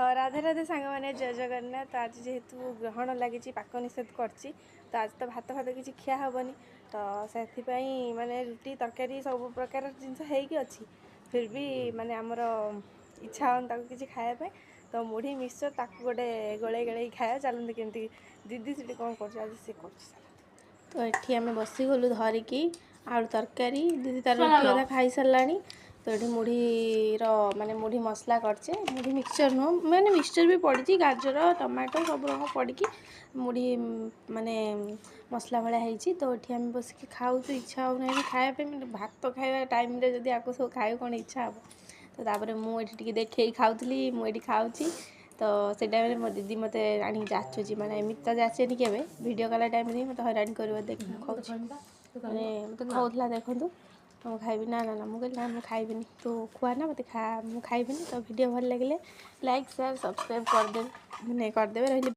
राधे राधे सांग मैंने जय जगन्नाथ। आज जेहेतु ग्रहण लगी पाक निषेध करची तो आज तो भात भात किसी खिया हेनी तो से माने रुटी तरकारी सब प्रकार जिनस अच्छी फिर भी माने आमर इच्छा हो किसी खायापे तो मुढ़ी मिक्सचर ताक गोटे गोले गले खाया चलते केमती दीदी से कौन कर सी कर तो ये आम बसीगलु धरिकी आलू तरकारी दीदी तार रुटी अधा खाई सारा तो ये मुढ़ीर माने मुढ़ी मसला करचे मुढ़ी मिक्सचर नुह मैंने मिक्सचर भी पड़ी गाजर टमाटो सब रंग पड़ी मुढ़ी माने मसला भाया होती तो ये आम बसिक खाऊ इच्छा होना खायापे भात खाଇବା टाइम जब आपको सब खाए कौन इच्छा हे तो तापर मुझे देखे खाऊली मुझे खाऊँगी तो से टाइम मो दीदी मत आनी जाचुची मैंने एमती तो जाचेनि के वीडियो कला टाइम मत हैरान कर देख खाऊँ मैंने मत खाऊला देखूँ तो खाइबी ना ना ना मुझे ना मैं खाइबिनी तो खुआ ना मत खा मुझे खाइबिनी तो वीडियो भल लगे लाइक शेयर सब्सक्राइब करदे करदे रही।